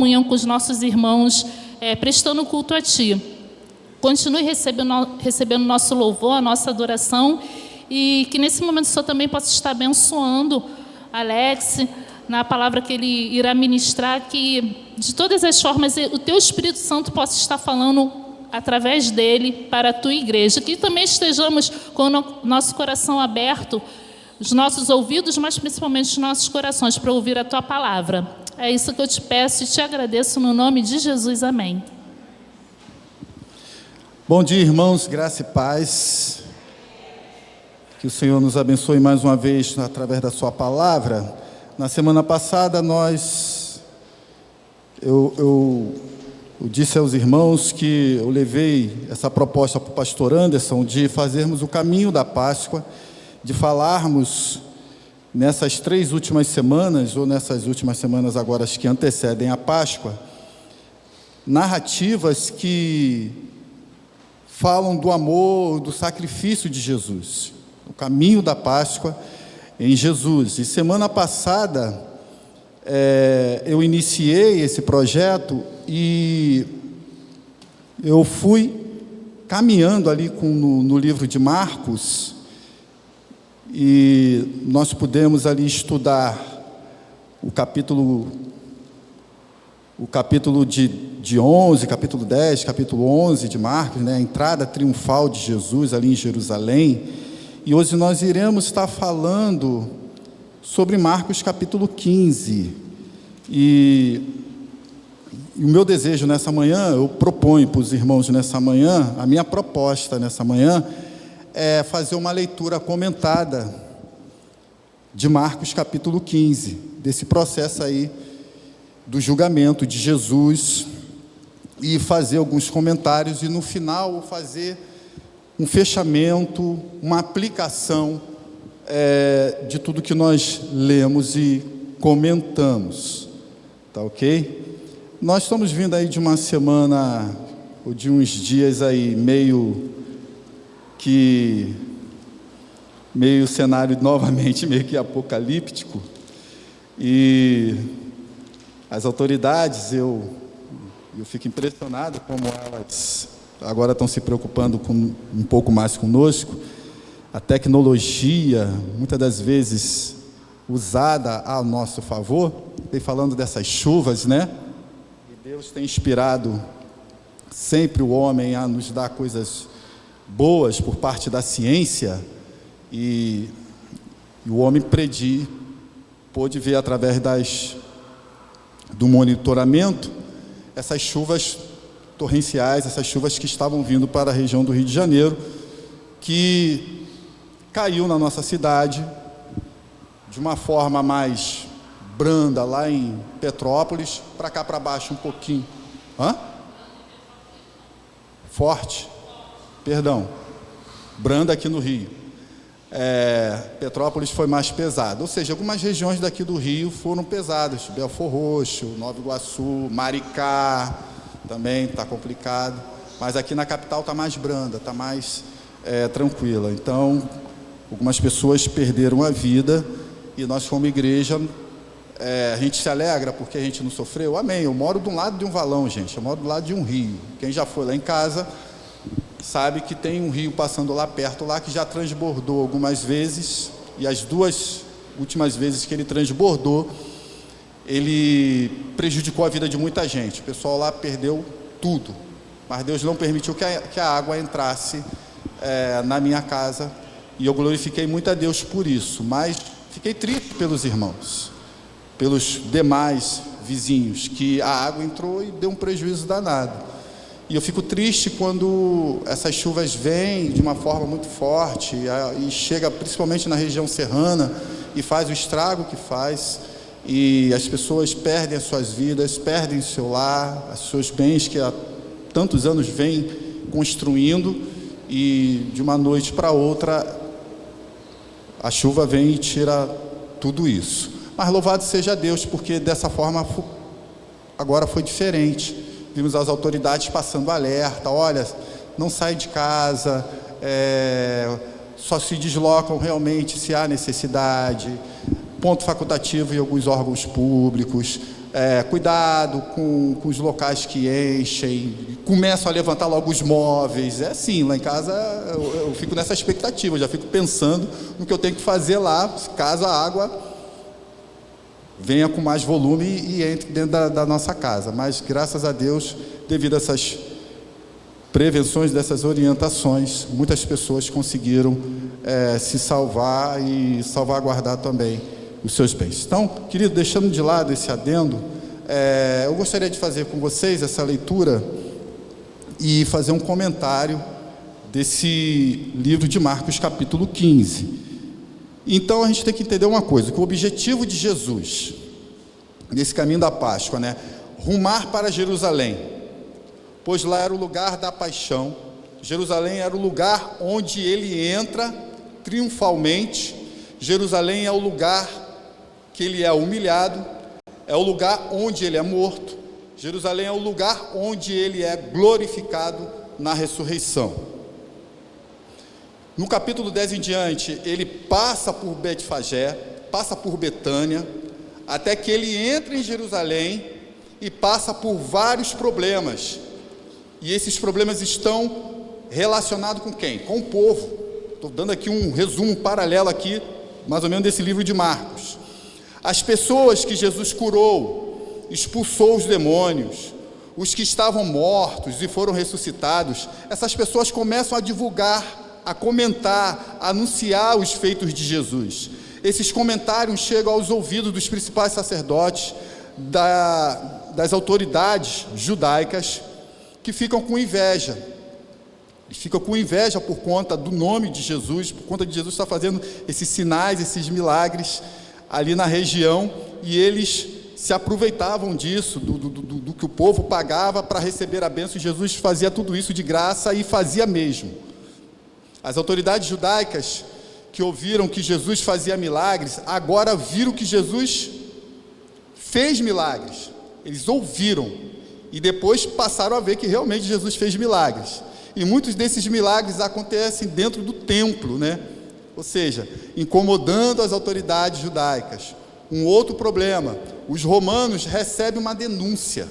comunhão com os nossos irmãos, prestando culto a Ti. Continue recebendo nosso louvor, a nossa adoração, e que nesse momento o Senhor também possa estar abençoando Alex, na palavra que ele irá ministrar, que de todas as formas o Teu Espírito Santo possa estar falando através dele para a Tua igreja. Que também estejamos com o nosso coração aberto, os nossos ouvidos, mas principalmente os nossos corações, para ouvir a Tua palavra. É isso que eu te peço e te agradeço no nome de Jesus. Amém. Bom dia, irmãos, graça e paz. Que o Senhor nos abençoe mais uma vez através da sua palavra. Na semana passada eu disse aos irmãos que eu levei essa proposta para o pastor Anderson de fazermos o caminho da Páscoa, de falarmos nessas 3 últimas semanas, ou nessas últimas semanas agora que antecedem a Páscoa, narrativas que falam do amor, do sacrifício de Jesus, o caminho da Páscoa em Jesus. E semana passada eu iniciei esse projeto e eu fui caminhando ali no livro de Marcos, e nós pudemos ali estudar o capítulo de 11, capítulo 10, capítulo 11 de Marcos, né, a entrada triunfal de Jesus ali em Jerusalém. E hoje nós iremos estar falando sobre Marcos capítulo 15. E o meu desejo nessa manhã, eu proponho para os irmãos nessa manhã, a minha proposta nessa manhã, é fazer uma leitura comentada de Marcos capítulo 15, desse processo aí do julgamento de Jesus, e fazer alguns comentários, e no final fazer um fechamento, uma aplicação de tudo que nós lemos e comentamos, tá ok? Nós estamos vindo aí de uma semana, ou de uns dias aí, meio cenário novamente meio que apocalíptico, e as autoridades, eu fico impressionado como elas agora estão se preocupando um pouco mais conosco. A tecnologia, muitas das vezes usada a nosso favor, vem falando dessas chuvas, né? E Deus tem inspirado sempre o homem a nos dar coisas boas por parte da ciência, e o homem pôde ver através do monitoramento essas chuvas torrenciais, essas chuvas que estavam vindo para a região do Rio de Janeiro, que caiu na nossa cidade de uma forma mais branda lá em Petrópolis, para cá para baixo um pouquinho. Forte. Perdão, branda aqui no Rio. Petrópolis foi mais pesado, ou seja, algumas regiões daqui do Rio foram pesadas, Belfor Roxo, Nova Iguaçu, Maricá, também está complicado, mas aqui na capital está mais branda, está mais tranquila. Então, algumas pessoas perderam a vida, e nós como igreja, a gente se alegra porque a gente não sofreu. Amém. Eu moro do lado de um valão, gente, eu moro do lado de um rio. Quem já foi lá em casa sabe que tem um rio passando lá perto, lá, que já transbordou algumas vezes, e as 2 últimas vezes que ele transbordou, ele prejudicou a vida de muita gente. O pessoal lá perdeu tudo, mas Deus não permitiu que a água entrasse na minha casa, e eu glorifiquei muito a Deus por isso. Mas fiquei triste pelos irmãos, pelos demais vizinhos, que a água entrou e deu um prejuízo danado. E eu fico triste quando essas chuvas vêm de uma forma muito forte e chega principalmente na região serrana e faz o estrago que faz, e as pessoas perdem as suas vidas, perdem o seu lar, os seus bens que há tantos anos vêm construindo, e de uma noite para outra a chuva vem e tira tudo isso. Mas louvado seja Deus, porque dessa forma agora foi diferente. Vimos as autoridades passando alerta: olha, não sai de casa, só se deslocam realmente se há necessidade. Ponto facultativo em alguns órgãos públicos, cuidado com os locais que enchem, começam a levantar logo os móveis. É assim, lá em casa eu fico nessa expectativa, eu já fico pensando no que eu tenho que fazer lá, caso a água venha com mais volume e entre dentro da nossa casa. Mas, graças a Deus, devido a essas prevenções, dessas orientações, muitas pessoas conseguiram se salvar e salvaguardar também os seus bens. Então, querido, deixando de lado esse adendo, eu gostaria de fazer com vocês essa leitura e fazer um comentário desse livro de Marcos, capítulo 15. Então, a gente tem que entender uma coisa, que o objetivo de Jesus, nesse caminho da Páscoa, rumar para Jerusalém, pois lá era o lugar da paixão. Jerusalém era o lugar onde ele entra triunfalmente. Jerusalém é o lugar que ele é humilhado, é o lugar onde ele é morto. Jerusalém é o lugar onde ele é glorificado na ressurreição. No capítulo 10 em diante, ele passa por Betfagé, passa por Betânia, até que ele entra em Jerusalém e passa por vários problemas. E esses problemas estão relacionados com quem? Com o povo. Estou dando aqui um resumo paralelo aqui, mais ou menos desse livro de Marcos. As pessoas que Jesus curou, expulsou os demônios, os que estavam mortos e foram ressuscitados, essas pessoas começam a divulgar, a comentar, a anunciar os feitos de Jesus. Esses comentários chegam aos ouvidos dos principais sacerdotes, das autoridades judaicas, que ficam com inveja. Eles ficam com inveja por conta do nome de Jesus, por conta de Jesus estar fazendo esses sinais, esses milagres ali na região, e eles se aproveitavam disso, do que o povo pagava para receber a bênção. Jesus fazia tudo isso de graça e fazia mesmo. As autoridades judaicas que ouviram que Jesus fazia milagres, agora viram que Jesus fez milagres. Eles ouviram e depois passaram a ver que realmente Jesus fez milagres. E muitos desses milagres acontecem dentro do templo, Ou seja, incomodando as autoridades judaicas. Um outro problema, os romanos recebem uma denúncia.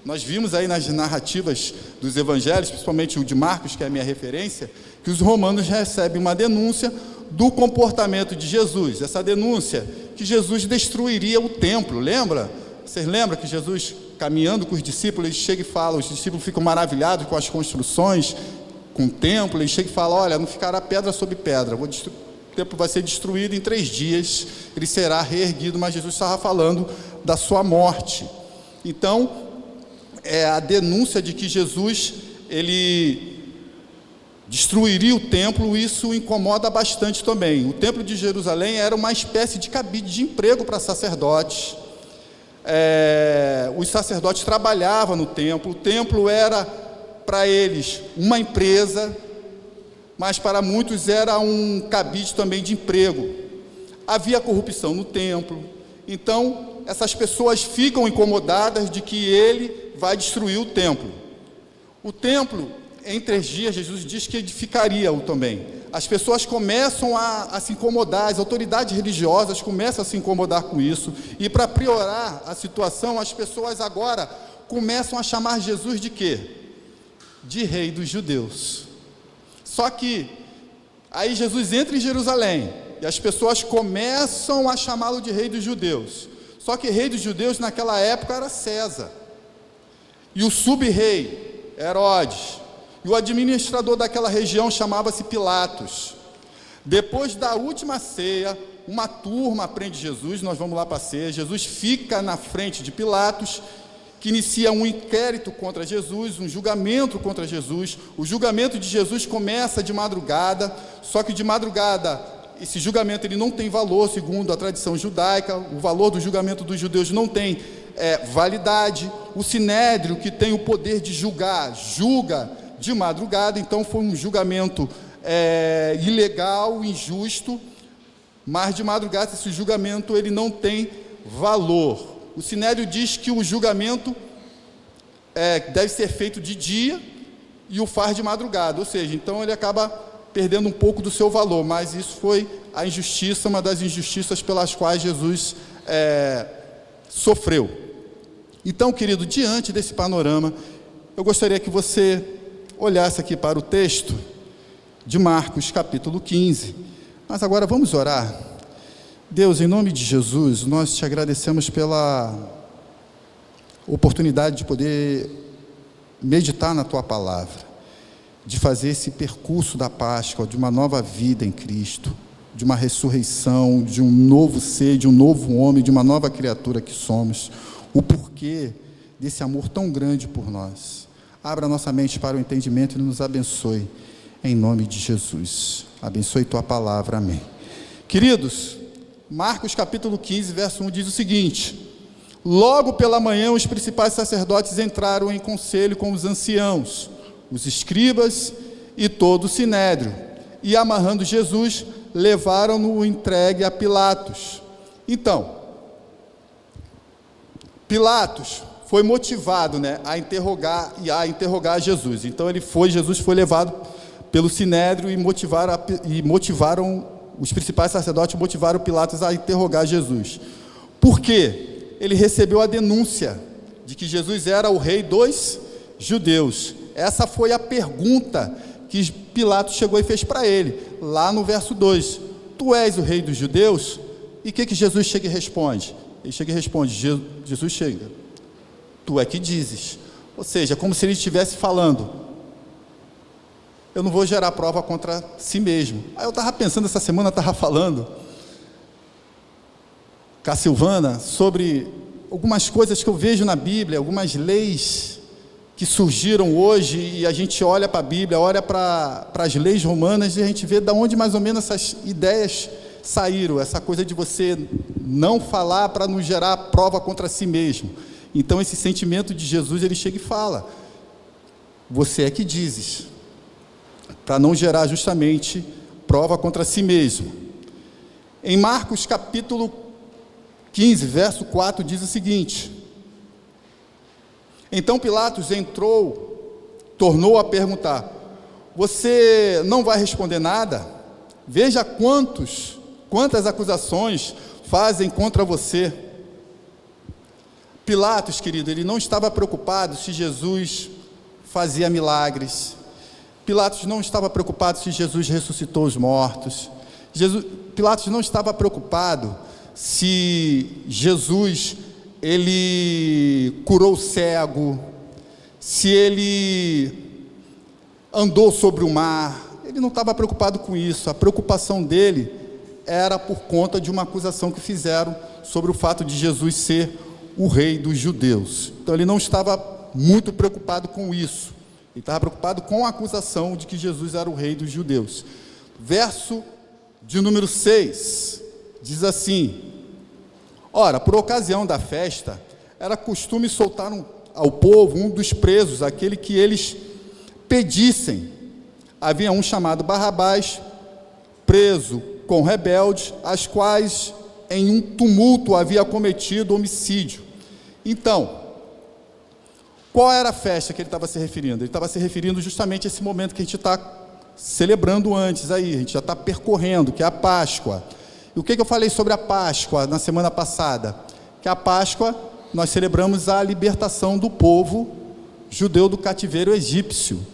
Nós vimos aí nas narrativas dos evangelhos, principalmente o de Marcos, que é a minha referência, que os romanos recebem uma denúncia do comportamento de Jesus. Essa denúncia, que Jesus destruiria o templo, lembra? Vocês lembram que Jesus, caminhando com os discípulos, ele chega e fala, os discípulos ficam maravilhados com as construções, com o templo, ele chega e fala, olha, não ficará pedra sobre pedra, o templo vai ser destruído em 3 dias, ele será reerguido, mas Jesus estava falando da sua morte. Então, a denúncia de que Jesus, ele destruiria o templo, isso incomoda bastante também. O templo de Jerusalém era uma espécie de cabide de emprego para sacerdotes. Os sacerdotes trabalhavam no templo, o templo era para eles uma empresa, mas para muitos era um cabide também de emprego. Havia corrupção no templo, então essas pessoas ficam incomodadas de que ele vai destruir o templo. O templo, em 3 dias, Jesus diz que edificaria-o também. As pessoas começam a se incomodar, as autoridades religiosas começam a se incomodar com isso, e para piorar a situação, as pessoas agora começam a chamar Jesus de quê? De Rei dos Judeus. Só que aí Jesus entra em Jerusalém e as pessoas começam a chamá-lo de Rei dos Judeus. Só que Rei dos Judeus naquela época era César, e o sub-rei Herodes, e o administrador daquela região chamava-se Pilatos. Depois da última ceia, uma turma prende Jesus, nós vamos lá para a ceia, Jesus fica na frente de Pilatos, que inicia um inquérito contra Jesus, um julgamento contra Jesus. O julgamento de Jesus começa de madrugada, só que de madrugada esse julgamento ele não tem valor segundo a tradição judaica, o valor do julgamento dos judeus não tem validade. O Sinédrio, que tem o poder de julgar, julga de madrugada, então foi um julgamento ilegal, injusto, mas de madrugada esse julgamento ele não tem valor. O Sinédrio diz que o julgamento deve ser feito de dia e o faz de madrugada, ou seja, então ele acaba perdendo um pouco do seu valor, mas isso foi a injustiça, uma das injustiças pelas quais Jesus sofreu. Então, querido, diante desse panorama, eu gostaria que você olhasse aqui para o texto de Marcos, capítulo 15. Mas agora vamos orar. Deus, em nome de Jesus, nós te agradecemos pela oportunidade de poder meditar na tua palavra, de fazer esse percurso da Páscoa, de uma nova vida em Cristo, de uma ressurreição, de um novo ser, de um novo homem, de uma nova criatura que somos, o porquê desse amor tão grande por nós. Abra nossa mente para o entendimento e nos abençoe, em nome de Jesus. Abençoe tua palavra, amém. Queridos, Marcos capítulo 15, verso 1 diz o seguinte: logo pela manhã os principais sacerdotes entraram em conselho com os anciãos, os escribas e todo o sinédrio, e amarrando Jesus, levaram-no entregue a Pilatos. Então, Pilatos foi motivado, a interrogar Jesus. Então Jesus foi levado pelo sinédrio e motivaram os principais sacerdotes, motivaram Pilatos a interrogar Jesus. Por quê? Ele recebeu a denúncia de que Jesus era o rei dos judeus. Essa foi a pergunta que Pilatos chegou e fez para ele, lá no verso 2. Tu és o rei dos judeus? E o que Jesus chega e responde? Ele chega e responde, Jesus chega, tu é que dizes. Ou seja, como se ele estivesse falando, eu não vou gerar prova contra si mesmo. Aí eu estava pensando, essa semana eu estava falando com a Silvana sobre algumas coisas que eu vejo na Bíblia, algumas leis que surgiram hoje, e a gente olha para a Bíblia, olha para as leis romanas, e a gente vê de onde mais ou menos essas ideias saíram, essa coisa de você não falar para não gerar prova contra si mesmo. Então esse sentimento de Jesus, ele chega e fala, você é que dizes, para não gerar justamente prova contra si mesmo. Em Marcos capítulo 15, verso 4, diz o seguinte: então Pilatos entrou, tornou a perguntar, você não vai responder nada? Veja quantas acusações fazem contra você. Pilatos, querido, ele não estava preocupado se Jesus fazia milagres. Pilatos não estava preocupado se Jesus ressuscitou os mortos. Pilatos não estava preocupado se Jesus, ele curou o cego, se ele andou sobre o mar. Ele não estava preocupado com isso. A preocupação dele era por conta de uma acusação que fizeram sobre o fato de Jesus ser o rei dos judeus. Então ele não estava muito preocupado com isso. Ele estava preocupado com a acusação de que Jesus era o rei dos judeus. Verso de número 6, diz assim: ora, por ocasião da festa, era costume soltar ao povo um dos presos, aquele que eles pedissem. Havia um chamado Barrabás, preso com rebeldes, as quais em um tumulto havia cometido homicídio. Então, qual era a festa que ele estava se referindo? Ele estava se referindo justamente a esse momento que a gente está celebrando antes aí, a gente já está percorrendo, que é a Páscoa. E o que eu falei sobre a Páscoa na semana passada? Que a Páscoa, nós celebramos a libertação do povo judeu do cativeiro egípcio,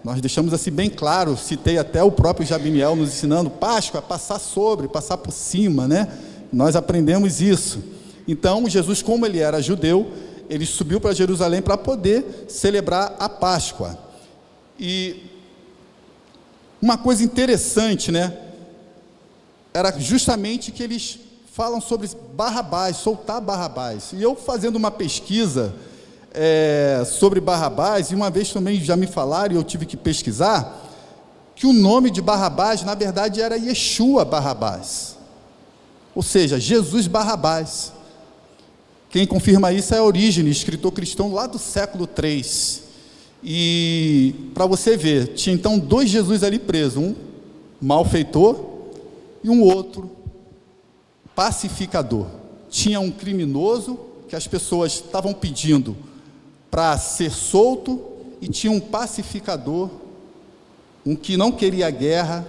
Nós deixamos assim bem claro, citei até o próprio Jabiniel nos ensinando, Páscoa é passar sobre, passar por cima, Nós aprendemos isso. Então, Jesus, como ele era judeu, ele subiu para Jerusalém para poder celebrar a Páscoa. E uma coisa interessante, era justamente que eles falam sobre Barrabás, soltar Barrabás. E eu fazendo uma pesquisa sobre Barrabás, e uma vez também já me falaram, e eu tive que pesquisar, que o nome de Barrabás, na verdade, era Yeshua Barrabás. Ou seja, Jesus Barrabás. Quem confirma isso é Orígenes, escritor cristão lá do século III. E para você ver, tinha então dois Jesus ali presos, um malfeitor e um outro pacificador. Tinha um criminoso que as pessoas estavam pedindo para ser solto, e tinha um pacificador, um que não queria guerra,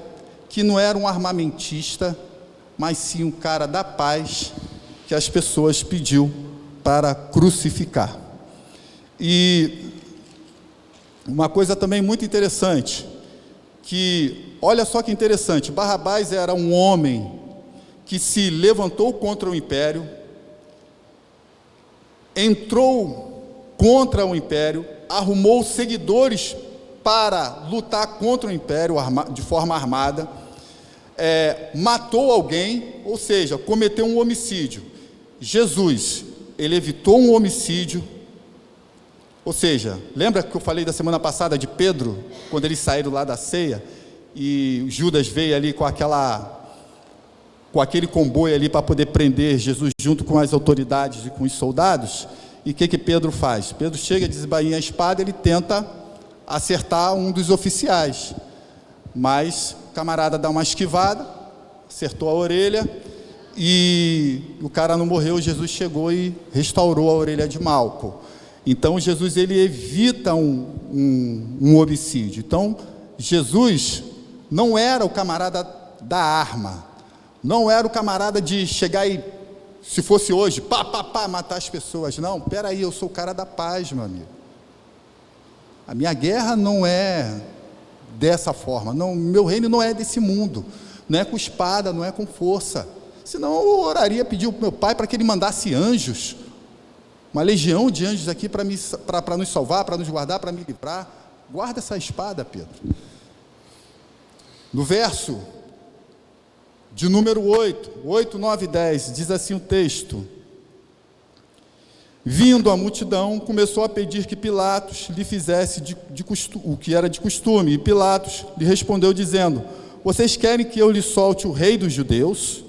que não era um armamentista, mas sim um cara da paz, que as pessoas pediu para crucificar. E uma coisa também muito interessante, que, olha só que interessante, Barrabás era um homem que se levantou contra o império, entrou contra o império, arrumou seguidores para lutar contra o império de forma armada, matou alguém, ou seja, cometeu um homicídio. Jesus, ele evitou um homicídio, ou seja, lembra que eu falei da semana passada de Pedro, quando eles saíram lá da ceia, e Judas veio ali com aquele comboio ali para poder prender Jesus junto com as autoridades e com os soldados? E o que Pedro faz? Pedro chega, desembainha a espada, ele tenta acertar um dos oficiais, mas o camarada dá uma esquivada, acertou a orelha, e o cara não morreu. Jesus chegou e restaurou a orelha de Malco. Então Jesus, ele evita um homicídio. Então Jesus não era o camarada da arma, não era o camarada de chegar e, se fosse hoje, matar as pessoas. Não, peraí, eu sou o cara da paz, meu amigo. A minha guerra não é dessa forma, não, meu reino não é desse mundo, não é com espada, não é com força. Senão eu oraria, pedir para o meu pai para que ele mandasse anjos, uma legião de anjos aqui para nos salvar, para nos guardar, para me livrar. Guarda essa espada, Pedro. No verso de número 8, 9 e 10, diz assim o texto: vindo a multidão, começou a pedir que Pilatos lhe fizesse o que era de costume, e Pilatos lhe respondeu dizendo: vocês querem que eu lhe solte o rei dos judeus?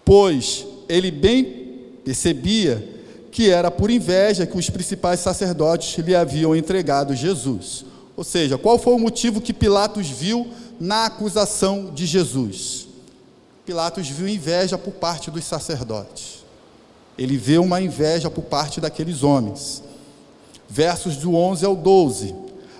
Pois ele bem percebia que era por inveja que os principais sacerdotes lhe haviam entregado Jesus. Ou seja, qual foi o motivo que Pilatos viu na acusação de Jesus? Pilatos viu inveja por parte dos sacerdotes. Ele vê uma inveja por parte daqueles homens. Versos do 11 ao 12.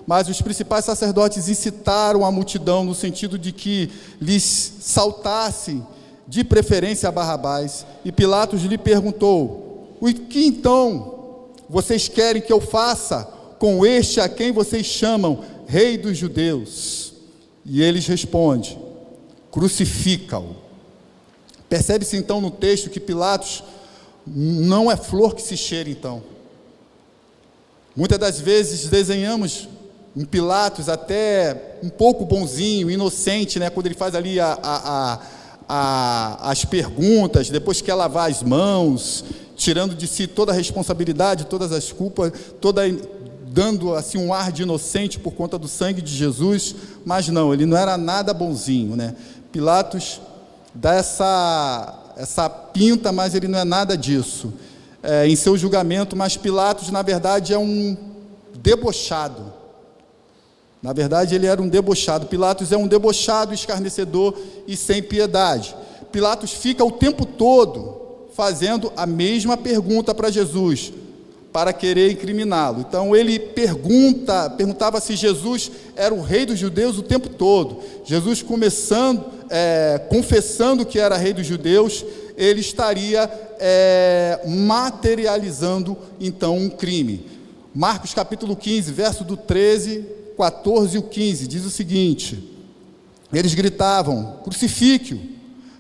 Mas os principais sacerdotes incitaram a multidão no sentido de que lhes saltassem de preferência a Barrabás, e Pilatos lhe perguntou: o que então vocês querem que eu faça com este a quem vocês chamam rei dos judeus? E eles respondem: crucifica-o. Percebe-se então no texto que Pilatos não é flor que se cheira. Então, muitas das vezes desenhamos um Pilatos até um pouco bonzinho, inocente, né? Quando ele faz ali as perguntas, depois quer lavar as mãos, tirando de si toda a responsabilidade, todas as culpas, dando assim um ar de inocente por conta do sangue de Jesus. Mas não, ele não era nada bonzinho, né? Pilatos dá essa pinta, mas ele não é nada disso em seu julgamento. Mas Pilatos, na verdade, é um debochado. Na verdade, ele era um debochado. Pilatos é um debochado, escarnecedor e sem piedade. Pilatos fica o tempo todo fazendo a mesma pergunta para Jesus, para querer incriminá-lo. Então ele perguntava se Jesus era o rei dos judeus o tempo todo. Jesus confessando que era rei dos judeus, ele estaria materializando então um crime. Marcos capítulo 15, verso do 13, 14 e 15, diz o seguinte: eles gritavam: crucifique-o.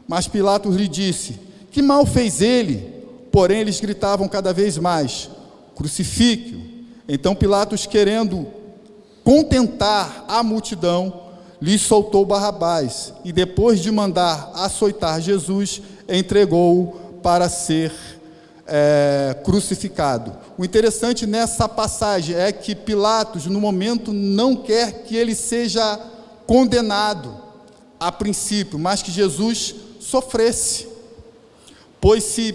Mas Pilatos lhe disse: que mal fez ele? Porém eles gritavam cada vez mais: crucifique-o. Então Pilatos, querendo contentar a multidão, lhe soltou Barrabás, e depois de mandar açoitar Jesus, entregou-o para ser crucificado. O interessante nessa passagem é que Pilatos, no momento, não quer que ele seja condenado a princípio, mas que Jesus sofresse. Pois se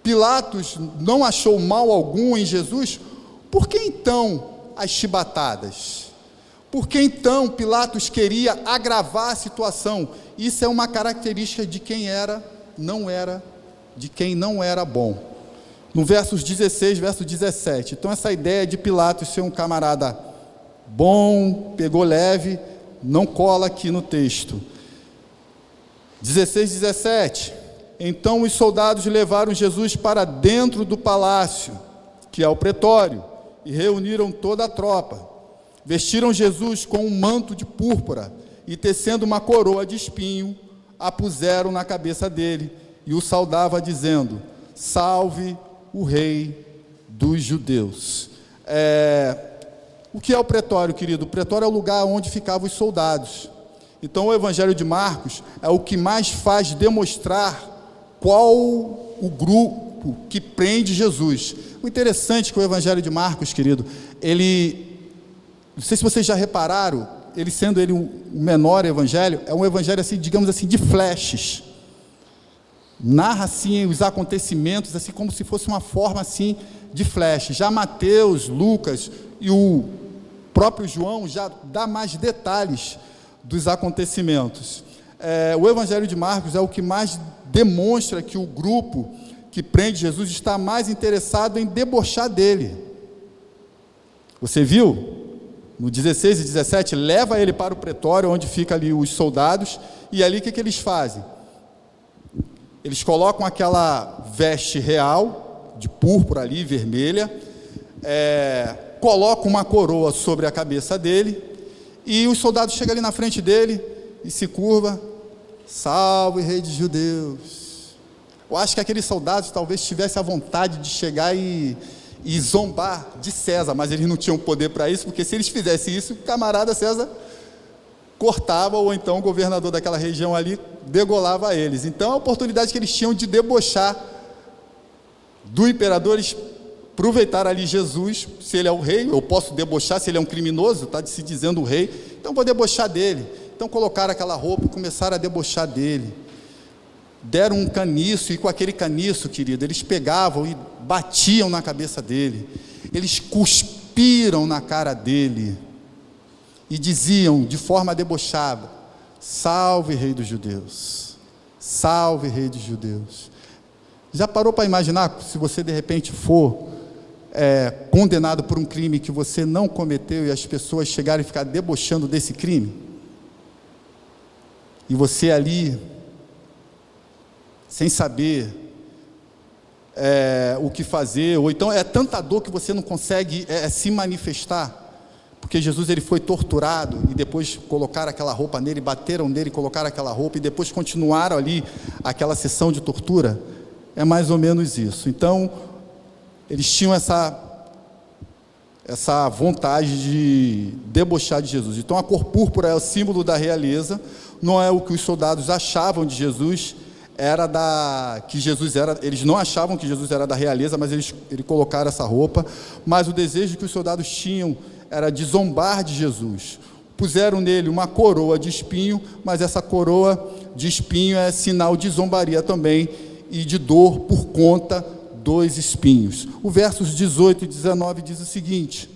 Pilatos não achou mal algum em Jesus, por que então as chibatadas? Por que então Pilatos queria agravar a situação? Isso é uma característica de quem não era bom. No versos 16, verso 17. Então essa ideia de Pilatos ser um camarada bom, pegou leve, não cola aqui no texto. 16, 17. Então os soldados levaram Jesus para dentro do palácio, que é o pretório, e reuniram toda a tropa. Vestiram Jesus com um manto de púrpura e, tecendo uma coroa de espinho, a puseram na cabeça dele e o saudava, dizendo: Salve o Rei dos Judeus. O que é o pretório, querido? O pretório é o lugar onde ficavam os soldados. Então o Evangelho de Marcos é o que mais faz demonstrar qual o grupo que prende Jesus. O interessante é que o Evangelho de Marcos, querido, não sei se vocês já repararam, ele sendo o menor evangelho, é um evangelho assim, digamos assim, de flashes. Narra assim os acontecimentos assim como se fosse uma forma assim de flash. Já Mateus, Lucas e o próprio João já dá mais detalhes dos acontecimentos. O Evangelho de Marcos é o que mais demonstra que o grupo que prende Jesus está mais interessado em debochar dele. Você viu? No 16 e 17, leva ele para o pretório, onde ficam ali os soldados, e ali o que eles fazem? Eles colocam aquela veste real, de púrpura ali, vermelha, colocam uma coroa sobre a cabeça dele, e os soldados chegam ali na frente dele, e se curva: Salve, Rei dos Judeus. Eu acho que aqueles soldados talvez tivessem a vontade de chegar e zombar de César, mas eles não tinham poder para isso, porque se eles fizessem isso, o camarada César cortava, ou então o governador daquela região ali degolava eles. Então a oportunidade que eles tinham de debochar do imperador, eles aproveitaram ali Jesus. Se ele é o rei, eu posso debochar. Se ele é um criminoso, está se dizendo o rei, então vou debochar dele. Então colocaram aquela roupa e começaram a debochar dele. Deram um caniço, e com aquele caniço, querido, eles pegavam e batiam na cabeça dele, eles cuspiram na cara dele, e diziam de forma debochada: Salve, Rei dos Judeus, salve, Rei dos Judeus. Já parou para imaginar, se você de repente for condenado por um crime que você não cometeu, e as pessoas chegarem e ficar debochando desse crime, e você ali, sem saber o que fazer, ou então é tanta dor que você não consegue se manifestar, porque Jesus ele foi torturado, e depois colocaram aquela roupa nele, bateram nele, colocaram aquela roupa, e depois continuaram ali aquela sessão de tortura. É mais ou menos isso. Então eles tinham essa vontade de debochar de Jesus. Então a cor púrpura é o símbolo da realeza, não é o que os soldados achavam de Jesus, eles não achavam que Jesus era da realeza, mas eles colocaram essa roupa. Mas o desejo que os soldados tinham era de zombar de Jesus. Puseram nele uma coroa de espinho, mas essa coroa de espinho é sinal de zombaria também, e de dor por conta dos espinhos. O versos 18 e 19 diz o seguinte: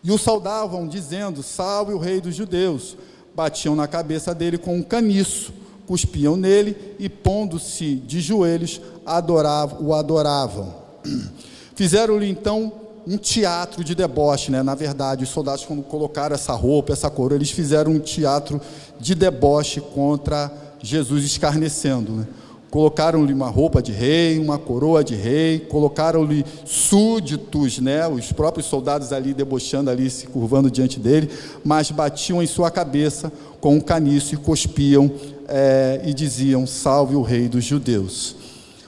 E o saudavam, dizendo: Salve o Rei dos Judeus. Batiam na cabeça dele com um caniço, cuspiam nele e, pondo-se de joelhos, o adoravam. Fizeram-lhe então um teatro de deboche, né? Na verdade, os soldados, quando colocaram essa roupa, essa coroa, eles fizeram um teatro de deboche contra Jesus, escarnecendo, né? Colocaram-lhe uma roupa de rei, uma coroa de rei, colocaram-lhe súditos, né? Os próprios soldados ali debochando, ali se curvando diante dele, mas batiam em sua cabeça com um caniço e cuspiam e diziam: Salve o Rei dos Judeus.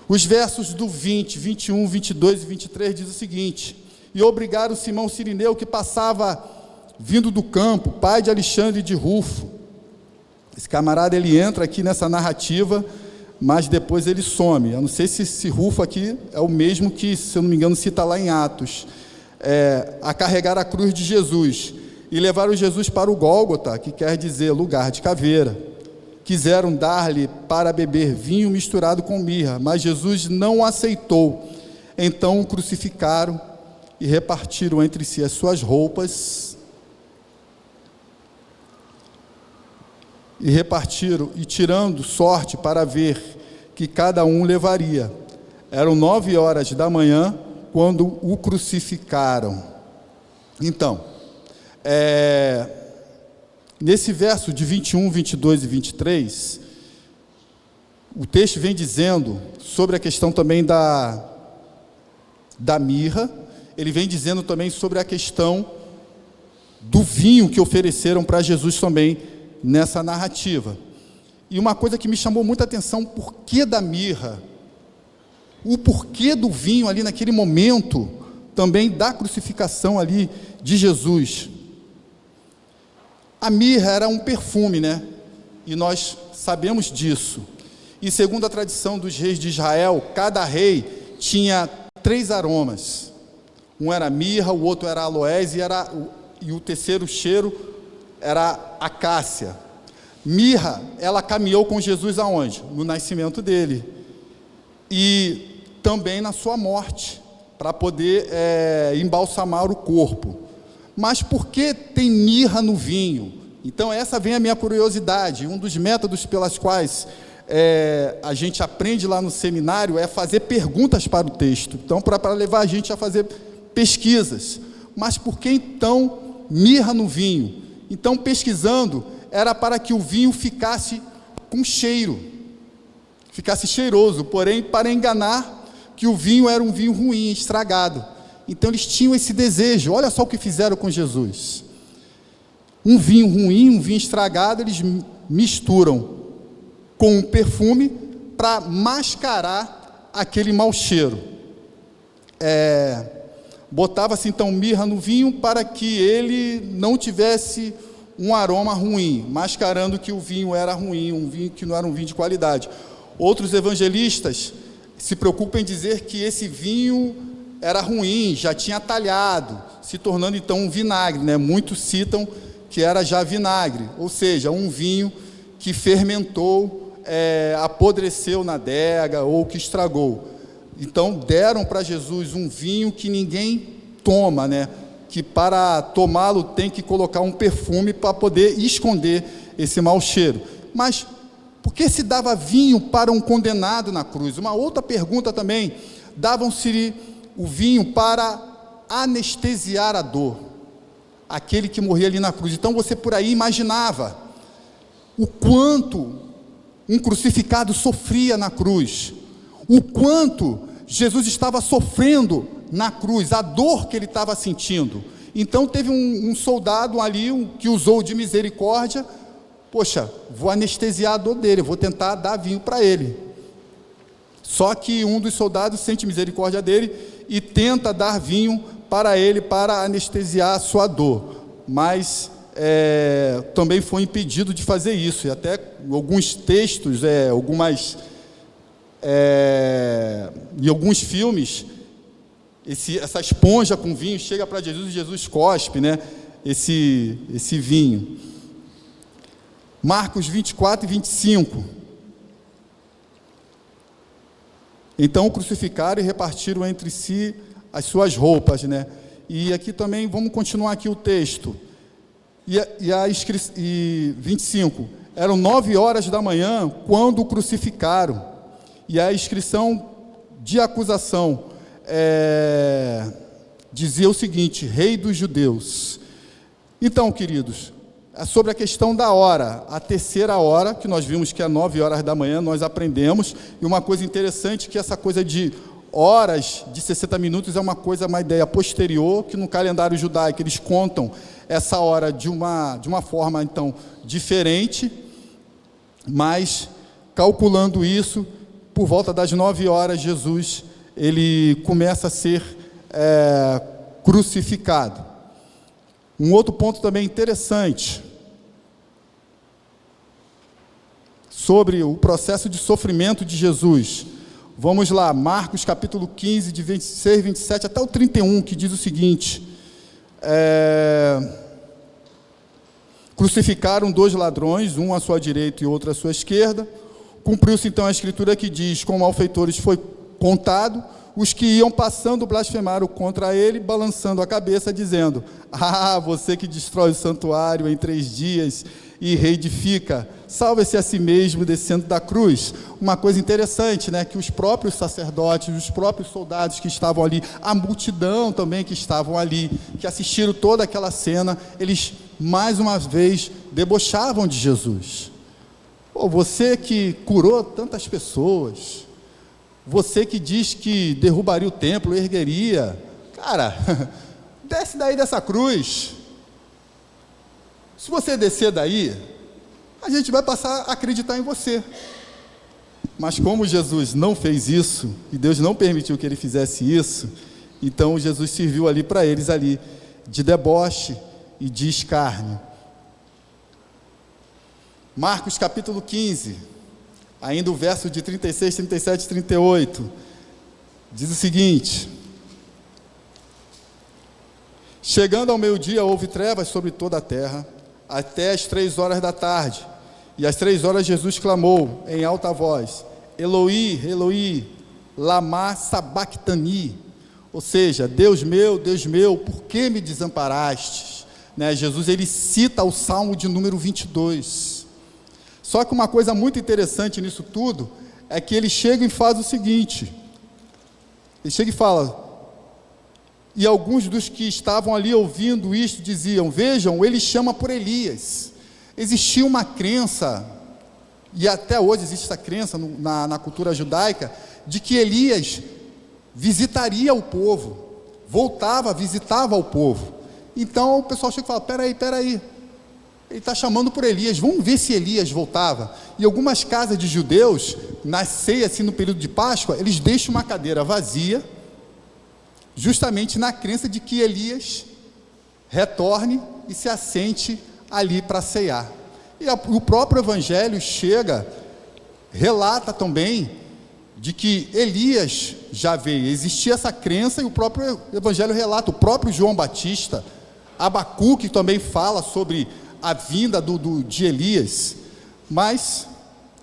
Os versos do 20, 21, 22 e 23 diz o seguinte: E obrigaram Simão Cirineu, que passava vindo do campo, pai de Alexandre de Rufo. Esse camarada, ele entra aqui nessa narrativa, mas depois ele some. Eu não sei se esse Rufo aqui é o mesmo que, se eu não me engano, cita lá em Atos. A carregar a cruz de Jesus, e levaram Jesus para o Gólgota, que quer dizer lugar de caveira. Quiseram dar-lhe para beber vinho misturado com mirra, mas Jesus não aceitou. Então o crucificaram e repartiram entre si as suas roupas, e tirando sorte para ver que cada um levaria. Eram 9h da manhã quando o crucificaram. Então, nesse verso de 21, 22 e 23, o texto vem dizendo sobre a questão também da mirra, ele vem dizendo também sobre a questão do vinho que ofereceram para Jesus também nessa narrativa. E uma coisa que me chamou muita atenção, o porquê da mirra, o porquê do vinho ali naquele momento, também da crucificação ali de Jesus. A mirra era um perfume, né? E nós sabemos disso. E segundo a tradição dos reis de Israel, cada rei tinha 3 aromas. Um era mirra, o outro era aloés e o terceiro cheiro era acácia. Mirra, ela caminhou com Jesus aonde? No nascimento dele. E também na sua morte, para poder embalsamar o corpo. Mas por que tem mirra no vinho? Então essa vem a minha curiosidade. Um dos métodos pelas quais a gente aprende lá no seminário é fazer perguntas para o texto. Então, para levar a gente a fazer pesquisas. Mas por que então mirra no vinho? Então, pesquisando, era para que o vinho ficasse com cheiro, ficasse cheiroso, porém para enganar que o vinho era um vinho ruim, estragado. Então eles tinham esse desejo. Olha só o que fizeram com Jesus. Um vinho ruim, um vinho estragado, eles misturam com um perfume para mascarar aquele mau cheiro. Botava-se então mirra no vinho para que ele não tivesse um aroma ruim, mascarando que o vinho era ruim, um vinho que não era um vinho de qualidade. Outros evangelistas se preocupam em dizer que esse vinho era ruim, já tinha talhado, se tornando então um vinagre, né? Muitos citam que era já vinagre, ou seja, um vinho que fermentou, apodreceu na adega ou que estragou. Então deram para Jesus um vinho que ninguém toma, né? Que para tomá-lo tem que colocar um perfume para poder esconder esse mau cheiro. Mas por que se dava vinho para um condenado na cruz? Uma outra pergunta também, davam-se o vinho para anestesiar a dor, aquele que morria ali na cruz. Então você por aí imaginava o quanto um crucificado sofria na cruz, o quanto Jesus estava sofrendo na cruz, a dor que ele estava sentindo. Então teve um soldado ali que usou de misericórdia. Poxa, vou anestesiar a dor dele, vou tentar dar vinho para ele. Só que um dos soldados sente misericórdia dele e tenta dar vinho para ele para anestesiar a sua dor. Mas também foi impedido de fazer isso. E até alguns textos, em alguns filmes, essa esponja com vinho chega para Jesus e Jesus cospe, né, esse vinho. Marcos 24 e 25. Então o crucificaram e repartiram entre si as suas roupas, né? E aqui também, vamos continuar aqui o texto. E 25. Eram 9h da manhã quando o crucificaram. E a inscrição de acusação dizia o seguinte: Rei dos Judeus. Então, queridos, sobre a questão da hora, a terceira hora, que nós vimos que é 9h da manhã, nós aprendemos, e uma coisa interessante que essa coisa de horas de 60 minutos é uma ideia posterior, que no calendário judaico eles contam essa hora de uma forma, então, diferente, mas, calculando isso, por volta das 9h, Jesus, ele começa a ser crucificado. Um outro ponto também interessante, sobre o processo de sofrimento de Jesus. Vamos lá, Marcos capítulo 15, de 26, 27 até o 31, que diz o seguinte: crucificaram 2 ladrões, um à sua direita e outro à sua esquerda. Cumpriu-se então a escritura que diz: com malfeitores foi contado, os que iam passando blasfemaram contra ele, balançando a cabeça, dizendo: você que destrói o santuário em 3 dias e reedifica, salve-se a si mesmo descendo da cruz. Uma coisa interessante, né, que os próprios sacerdotes, os próprios soldados que estavam ali, a multidão também que estavam ali, que assistiram toda aquela cena, eles mais uma vez debochavam de Jesus. Pô, você que curou tantas pessoas, você que diz que derrubaria o templo, ergueria, cara, desce daí dessa cruz. Se você descer daí, a gente vai passar a acreditar em você. Mas como Jesus não fez isso, e Deus não permitiu que ele fizesse isso, então Jesus serviu ali para eles ali, de deboche e de escárnio. Marcos capítulo 15, ainda o verso de 36, 37 e 38, diz o seguinte: chegando ao meio-dia, houve trevas sobre toda a terra, até as 3 horas da tarde, e às 3 horas Jesus clamou em alta voz: Eloi, Eloi, lama sabachthani, ou seja, Deus meu, por que me desamparastes? Jesus, ele cita o Salmo de número 22, só que uma coisa muito interessante nisso tudo, é que ele chega e faz o seguinte, ele chega e fala, e alguns dos que estavam ali ouvindo isto diziam, vejam, ele chama por Elias. Existia uma crença, e até hoje existe essa crença na cultura judaica, de que Elias visitaria o povo, visitava o povo. Então o pessoal chega e fala, peraí, ele está chamando por Elias, vamos ver se Elias voltava. E algumas casas de judeus, na ceia, assim, no período de Páscoa, eles deixam uma cadeira vazia, justamente na crença de que Elias retorne e se assente ali para ceiar. E o próprio Evangelho relata também de que Elias já veio, existia essa crença, e o próprio Evangelho relata, o próprio João Batista, Abacuque também fala sobre a vinda de Elias, mas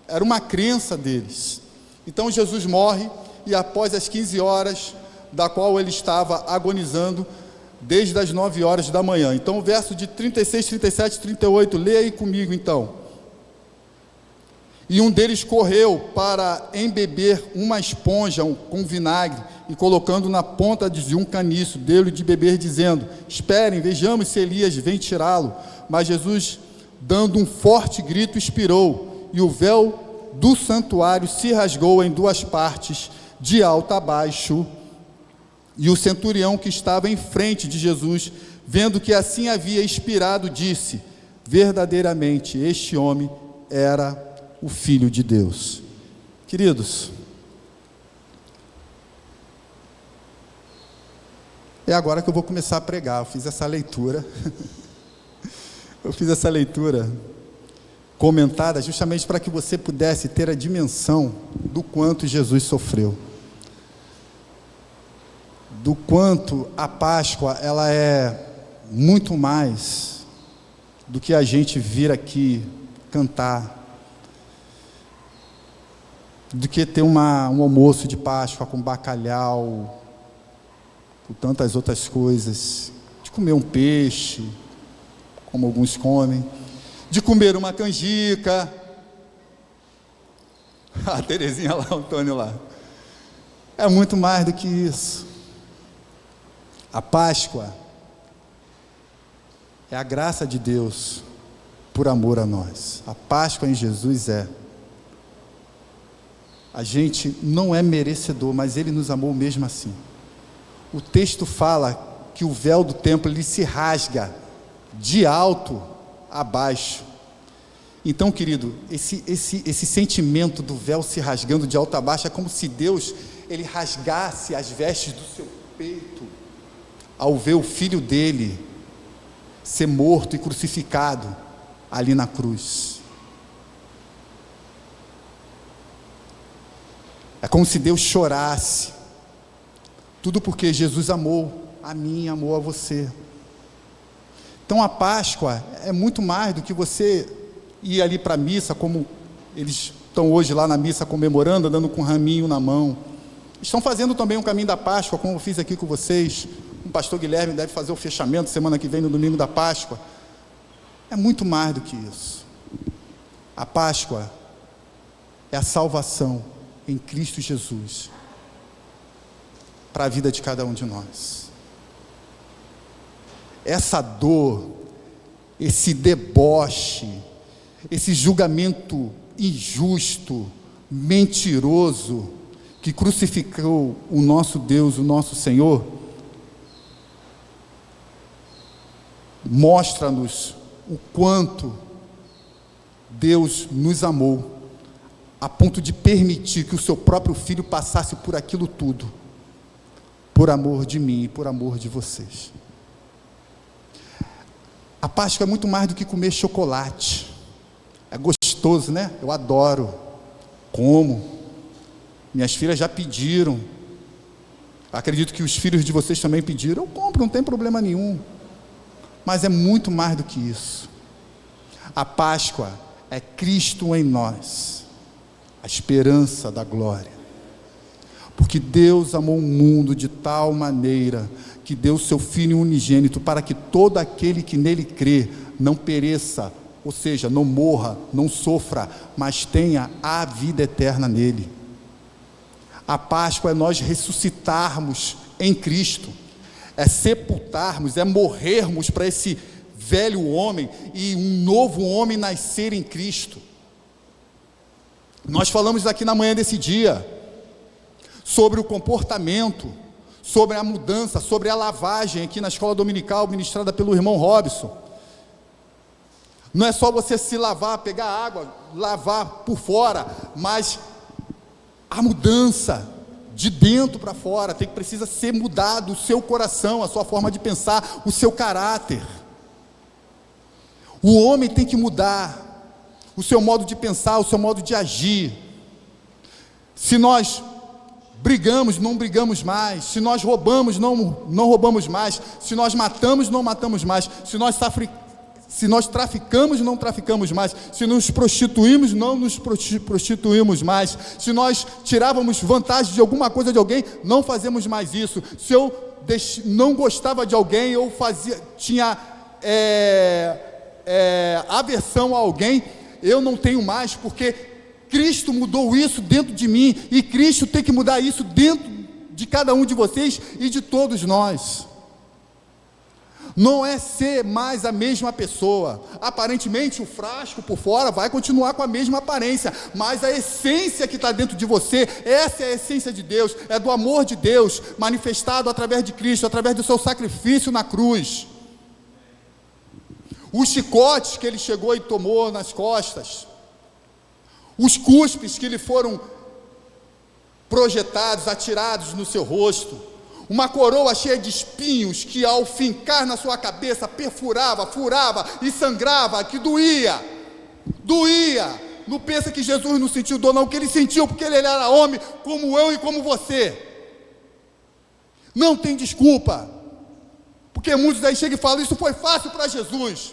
era uma crença deles. Então Jesus morre, e após as 15 horas, da qual ele estava agonizando, desde as 9 horas da manhã. Então o verso de 36, 37 e 38, leia aí comigo então. E um deles correu para embeber uma esponja com vinagre, e colocando na ponta de um caniço, deu-lhe de beber, dizendo, esperem, vejamos se Elias vem tirá-lo. Mas Jesus, dando um forte grito, expirou, e o véu do santuário se rasgou em 2 partes, de alto a baixo. E o centurião que estava em frente de Jesus, vendo que assim havia expirado, disse, verdadeiramente este homem era o Filho de Deus. Queridos, é agora que eu vou começar a pregar. Eu fiz essa leitura comentada justamente para que você pudesse ter a dimensão do quanto Jesus sofreu, do quanto a Páscoa ela é muito mais do que a gente vir aqui cantar, do que ter um almoço de Páscoa com bacalhau, com tantas outras coisas, de comer um peixe, como alguns comem, de comer uma canjica. A Terezinha lá, o Antônio lá. É muito mais do que isso. A Páscoa é a graça de Deus por amor a nós. A Páscoa em Jesus a gente não é merecedor, mas Ele nos amou mesmo assim. O texto fala que o véu do templo ele se rasga de alto a baixo. Então, querido, esse sentimento do véu se rasgando de alto a baixo é como se Deus ele rasgasse as vestes do seu peito ao ver o Filho dele ser morto e crucificado ali na cruz. É como se Deus chorasse, tudo porque Jesus amou a mim, amou a você. Então a Páscoa é muito mais do que você ir ali para a missa, como eles estão hoje lá na missa comemorando, andando com um raminho na mão. Estão fazendo também um caminho da Páscoa, como eu fiz aqui com vocês. O pastor Guilherme deve fazer o fechamento semana que vem, no domingo da Páscoa. É muito mais do que isso. A Páscoa é a salvação em Cristo Jesus para a vida de cada um de nós. Essa dor, esse deboche, esse julgamento injusto, mentiroso, que crucificou o nosso Deus, o nosso Senhor, mostra-nos o quanto Deus nos amou, a ponto de permitir que o seu próprio Filho passasse por aquilo tudo, por amor de mim e por amor de vocês. A Páscoa é muito mais do que comer chocolate. É gostoso, né? Eu adoro. Como? Minhas filhas já pediram. Acredito que os filhos de vocês também pediram. Eu compro, não tem problema nenhum. Mas é muito mais do que isso. A Páscoa é Cristo em nós, a esperança da glória. Porque Deus amou o mundo de tal maneira que deu seu Filho unigênito para que todo aquele que nele crê não pereça, ou seja, não morra, não sofra, mas tenha a vida eterna nele. A Páscoa é nós ressuscitarmos em Cristo, é sepultarmos, é morrermos para esse velho homem e um novo homem nascer em Cristo. Nós falamos aqui na manhã desse dia sobre o comportamento, sobre a mudança, sobre a lavagem aqui na escola dominical ministrada pelo irmão Robson. Não é só você se lavar, pegar água, lavar por fora, mas a mudança de dentro para fora precisa ser mudado, o seu coração, a sua forma de pensar, o seu caráter. O homem tem que mudar o seu modo de pensar, o seu modo de agir. Se nós brigamos, não brigamos mais. Se nós roubamos, não roubamos mais. Se nós matamos, não matamos mais. Se nós traficamos, não traficamos mais. Se nos prostituímos, não nos prostituímos mais. Se nós tirávamos vantagem de alguma coisa de alguém, não fazemos mais isso. Se eu não gostava de alguém, eu tinha aversão a alguém, eu não tenho mais, porque Cristo mudou isso dentro de mim, e Cristo tem que mudar isso dentro de cada um de vocês e de todos nós. Não é ser mais a mesma pessoa. Aparentemente o frasco por fora vai continuar com a mesma aparência, mas a essência que está dentro de você, essa é a essência de Deus, é do amor de Deus, manifestado através de Cristo, através do seu sacrifício na cruz. Os chicotes que ele chegou e tomou nas costas, os cuspes que lhe foram projetados, atirados no seu rosto, uma coroa cheia de espinhos que ao fincar na sua cabeça perfurava, furava e sangrava, que doía. Não pensa que Jesus não sentiu dor, não, que ele sentiu porque ele era homem como eu e como você. Não tem desculpa, porque muitos aí chegam e falam, isso foi fácil para Jesus,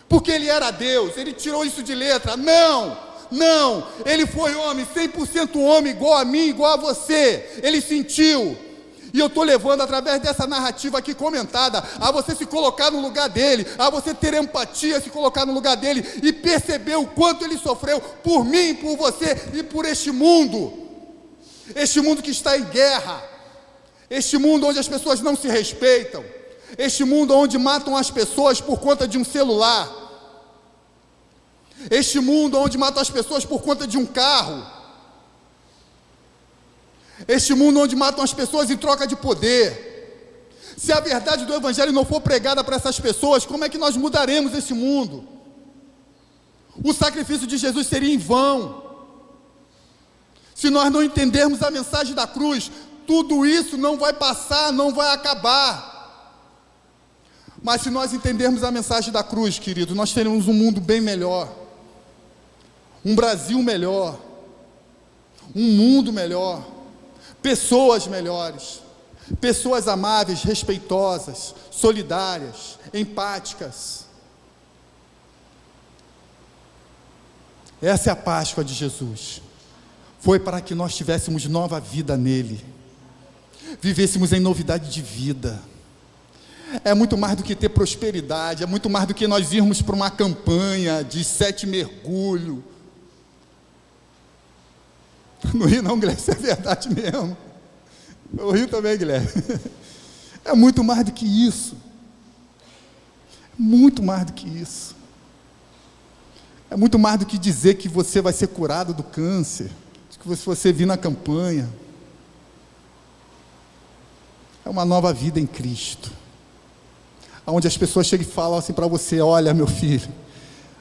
porque ele era Deus, ele tirou isso de letra. Não, ele foi homem, 100% homem, igual a mim, igual a você. Ele sentiu. E eu estou levando, através dessa narrativa aqui comentada, a você se colocar no lugar dele, a você ter empatia, se colocar no lugar dele e perceber o quanto ele sofreu por mim, por você e por este mundo que está em guerra, este mundo onde as pessoas não se respeitam, este mundo onde matam as pessoas por conta de um celular, este mundo onde matam as pessoas por conta de um carro, este mundo onde matam as pessoas em troca de poder. Se a verdade do Evangelho não for pregada para essas pessoas, como é que nós mudaremos esse mundo? O sacrifício de Jesus seria em vão. Se nós não entendermos a mensagem da cruz, tudo isso não vai passar, não vai acabar. Mas se nós entendermos a mensagem da cruz, querido, nós teremos um mundo bem melhor, um Brasil melhor, um mundo melhor, pessoas melhores, pessoas amáveis, respeitosas, solidárias, empáticas. Essa é a Páscoa de Jesus. Foi para que nós tivéssemos nova vida nele, vivêssemos em novidade de vida. É muito mais do que ter prosperidade, é muito mais do que nós irmos para uma campanha de 7 mergulhos. Não ri não, Guilherme, isso é verdade mesmo. Eu rio também, Guilherme. É muito mais do que isso. Muito mais do que isso. É muito mais do que dizer que você vai ser curado do câncer, que você vir na campanha. É uma nova vida em Cristo, onde as pessoas chegam e falam assim para você: olha, meu filho,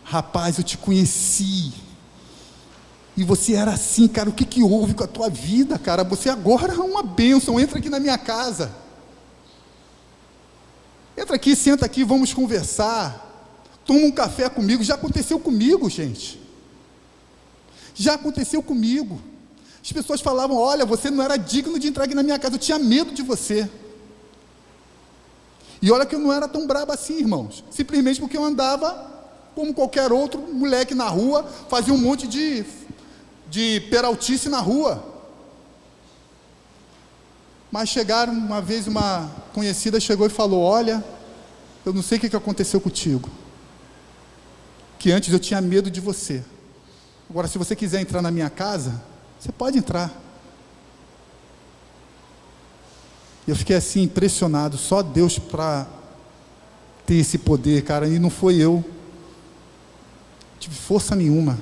rapaz, eu te conheci, e você era assim, cara, o que houve com a tua vida, cara? Você agora é uma bênção, entra aqui na minha casa, entra aqui, senta aqui, vamos conversar, toma um café comigo. Já aconteceu comigo, gente, já aconteceu comigo. As pessoas falavam: olha, você não era digno de entrar aqui na minha casa, eu tinha medo de você. E olha que eu não era tão brabo assim, irmãos, simplesmente porque eu andava como qualquer outro moleque na rua, fazia um monte de peraltice na rua. Mas chegaram, uma vez uma conhecida chegou e falou: olha, eu não sei o que aconteceu contigo, que antes eu tinha medo de você, agora se você quiser entrar na minha casa, você pode entrar. Eu fiquei assim impressionado, só Deus para ter esse poder, cara, e não foi eu, não tive força nenhuma,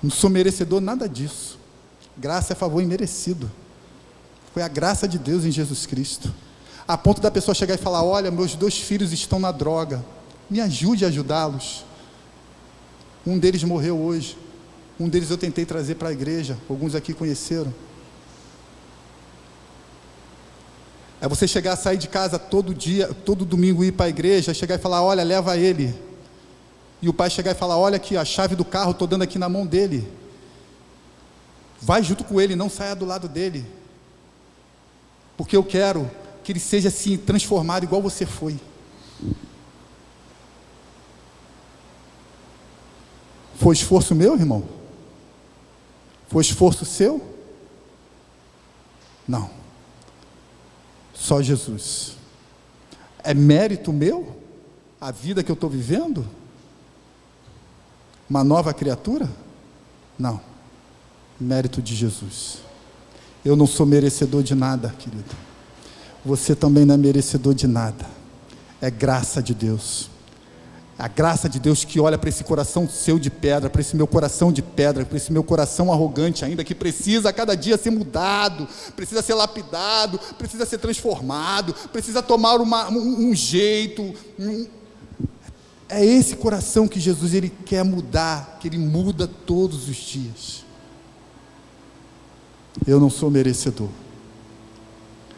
não sou merecedor nada disso, graça é favor imerecido, foi a graça de Deus em Jesus Cristo, a ponto da pessoa chegar e falar: olha, meus 2 filhos estão na droga, me ajude a ajudá-los. Um deles morreu hoje, um deles eu tentei trazer para a igreja, alguns aqui conheceram. É você chegar, sair de casa todo dia, todo domingo, ir para a igreja, chegar e falar: olha, leva ele. E o pai chegar e falar: olha aqui, a chave do carro, estou dando aqui na mão dele. Vai junto com ele, não saia do lado dele. Porque eu quero que ele seja assim, transformado igual você foi. Foi esforço meu, irmão? Foi esforço seu? Não. Só Jesus. É mérito meu? A vida que eu estou vivendo? Uma nova criatura? Não. Mérito de Jesus. Eu não sou merecedor de nada, querido. Você também não é merecedor de nada. É graça de Deus. A graça de Deus que olha para esse coração seu de pedra, para esse meu coração de pedra, para esse meu coração arrogante ainda, que precisa a cada dia ser mudado, precisa ser lapidado, precisa ser transformado, precisa tomar um jeito. É esse coração que Jesus ele quer mudar, que ele muda todos os dias. Eu não sou merecedor,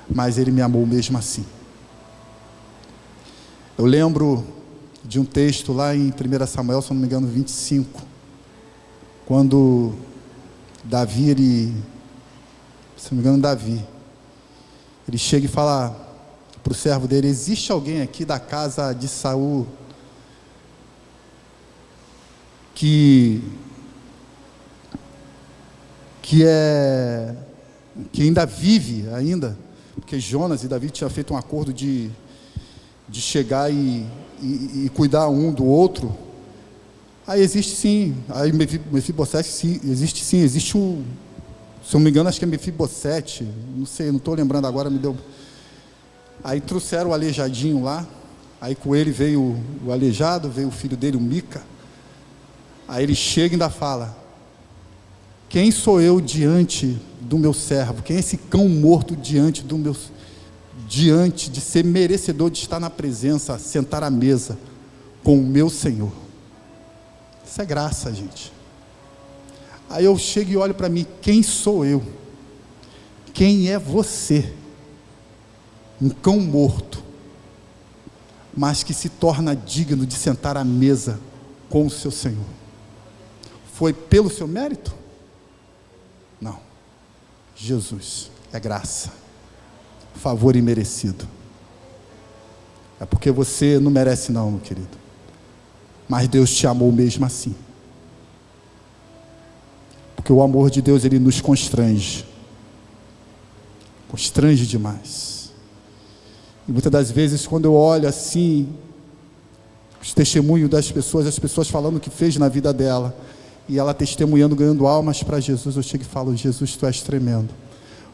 mas ele me amou mesmo assim. Eu lembro de um texto lá em 1 Samuel, se não me engano, 25, quando Davi, se não me engano, ele chega e fala para o servo dele: existe alguém aqui da casa de Saul que ainda vive ainda, porque Jonas e Davi tinham feito um acordo de chegar e cuidar um do outro. Aí existe sim, aí Mefibosete, sim, existe um, se eu não me engano, acho que é Mefibosete, não sei, não estou lembrando agora, aí trouxeram o aleijadinho lá, aí com ele veio o aleijado, veio o filho dele, o Mica. Aí ele chega e ainda fala: quem sou eu diante do meu servo? Quem é esse cão morto diante de ser merecedor de estar na presença, sentar à mesa com o meu Senhor? Isso é graça, gente. Aí eu chego e olho para mim: quem sou eu? Quem é você? Um cão morto, mas que se torna digno de sentar à mesa com o seu Senhor. Foi pelo seu mérito? Não. Jesus, é graça, favor imerecido. É porque você não merece não, meu querido, mas Deus te amou mesmo assim, porque o amor de Deus, ele nos constrange demais. E muitas das vezes, quando eu olho assim os testemunhos das pessoas, as pessoas falando o que fez na vida dela, e ela testemunhando, ganhando almas para Jesus, eu chego e falo: Jesus, tu és tremendo,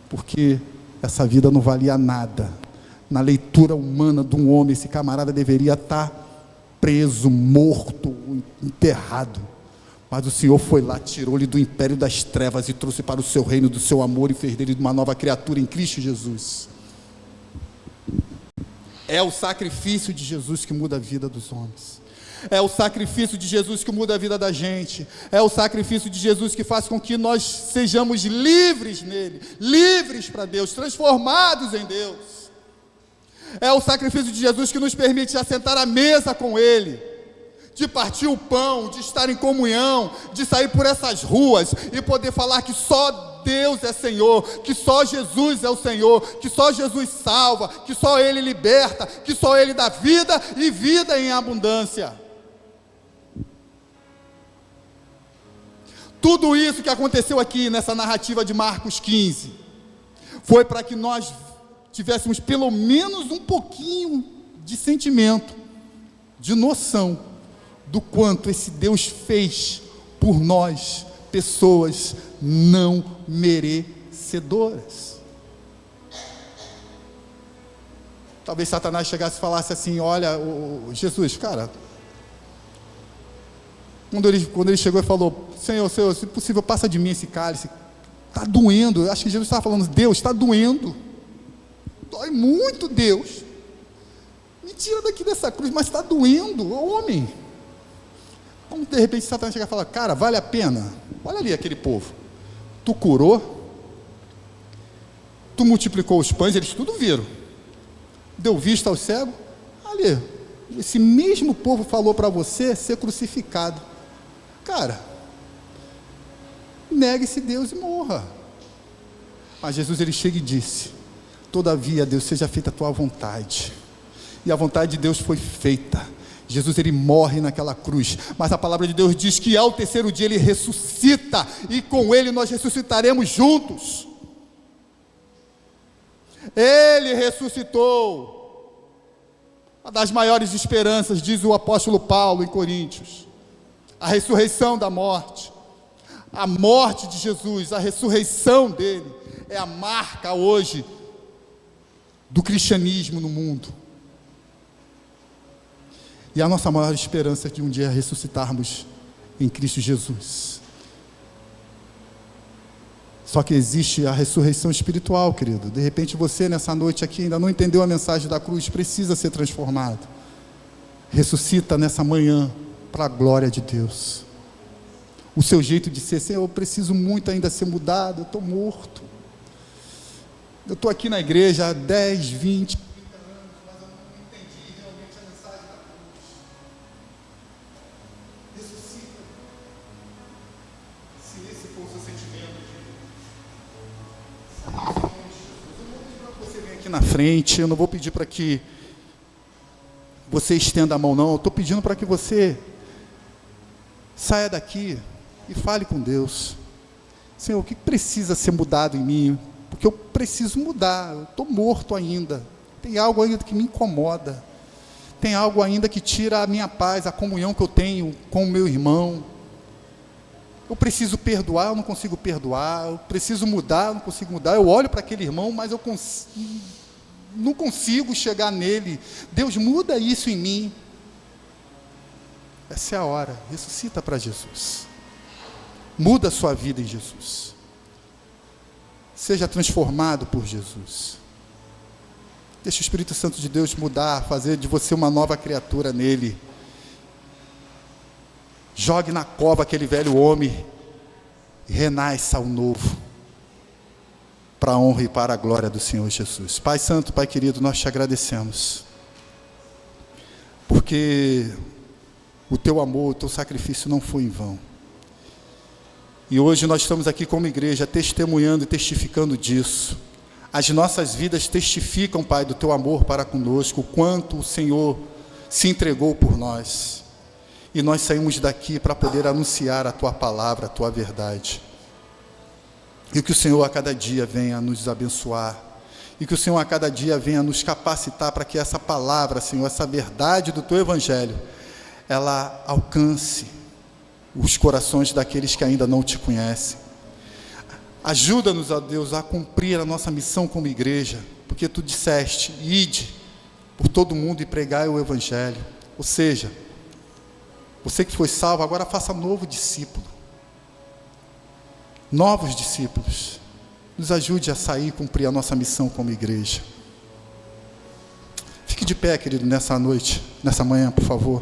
porque essa vida não valia nada. Na leitura humana de um homem, esse camarada deveria estar preso, morto, enterrado, Mas o Senhor foi lá, tirou-lhe do império das trevas e trouxe para o seu reino do seu amor e fez dele uma nova criatura em Cristo Jesus. É o sacrifício de Jesus que muda a vida dos homens. É o sacrifício de Jesus que muda a vida da gente. É o sacrifício de Jesus que faz com que nós sejamos livres nele, livres para Deus, transformados em Deus. É o sacrifício de Jesus que nos permite assentar à mesa com Ele, de partir o pão, de estar em comunhão, de sair por essas ruas e poder falar que só Deus é Senhor, que só Jesus é o Senhor, que só Jesus salva, que só Ele liberta, que só Ele dá vida e vida em abundância. Tudo isso que aconteceu aqui nessa narrativa de Marcos 15 foi para que nós tivéssemos pelo menos um pouquinho de sentimento, de noção do quanto esse Deus fez por nós, pessoas não merecedoras. Talvez Satanás chegasse e falasse assim: olha, Jesus, cara, quando ele chegou e falou: Senhor, se possível, passa de mim esse cálice, está doendo. Eu acho que Jesus estava falando: Deus, está doendo, dói muito, Deus, me tira daqui dessa cruz, mas está doendo, homem. Como de repente Satanás chega e fala: cara, vale a pena? Olha ali aquele povo, tu curou, tu multiplicou os pães, eles tudo viram, deu vista ao cego, ali, esse mesmo povo falou para você ser crucificado. Cara, negue esse Deus e morra. Mas Jesus, ele chega e disse: todavia, Deus, seja feita a tua vontade. E a vontade de Deus foi feita. Jesus, ele morre naquela cruz, mas a palavra de Deus diz que ao terceiro dia ele ressuscita, e com ele nós ressuscitaremos juntos. Ele ressuscitou. Uma das maiores esperanças, diz o apóstolo Paulo em Coríntios, a ressurreição da morte. A morte de Jesus, a ressurreição dele, é a marca hoje do cristianismo no mundo. E a nossa maior esperança é de um dia ressuscitarmos em Cristo Jesus. Só que existe a ressurreição espiritual, querido. De repente você nessa noite aqui ainda não entendeu a mensagem da cruz, precisa ser transformado. Ressuscita nessa manhã para a glória de Deus. O seu jeito de ser: Senhor, eu preciso muito ainda ser mudado, eu estou morto. Eu estou aqui na igreja há 10, 20, 30 anos, mas eu não entendi realmente a mensagem da cruz. Ressuscita. Se esse for o seu sentimento, eu não vou pedir para que você venha aqui na frente, eu não vou pedir para que você estenda a mão, não. Eu estou pedindo para que você saia daqui e fale com Deus: Senhor, o que precisa ser mudado em mim? Porque eu preciso mudar, eu estou morto ainda, tem algo ainda que me incomoda, tem algo ainda que tira a minha paz, a comunhão que eu tenho com o meu irmão. Eu preciso perdoar, eu não consigo perdoar, eu preciso mudar, eu não consigo mudar. Eu olho para aquele irmão, mas eu não consigo chegar nele. Deus, muda isso em mim. Essa é a hora. Ressuscita para Jesus, muda a sua vida em Jesus, seja transformado por Jesus. Deixa o Espírito Santo de Deus mudar, fazer de você uma nova criatura nele. Jogue na cova aquele velho homem e renasça ao novo, para a honra e para a glória do Senhor Jesus. Pai Santo, Pai querido, nós te agradecemos, porque o teu amor, o teu sacrifício não foi em vão. E hoje nós estamos aqui como igreja, testemunhando e testificando disso. As nossas vidas testificam, Pai, do teu amor para conosco, o quanto o Senhor se entregou por nós. E nós saímos daqui para poder anunciar a tua palavra, a tua verdade. E que o Senhor a cada dia venha nos abençoar. E que o Senhor a cada dia venha nos capacitar para que essa palavra, Senhor, essa verdade do teu evangelho, ela alcance os corações daqueles que ainda não te conhecem. Ajuda-nos, ó Deus, a cumprir a nossa missão como igreja, porque tu disseste: ide por todo mundo e pregai o evangelho. Ou seja, Você que foi salvo, agora faça novo discípulo. Novos discípulos. Nos ajude a sair e cumprir a nossa missão como igreja. Fique de pé, querido, nessa noite, nessa manhã, por favor.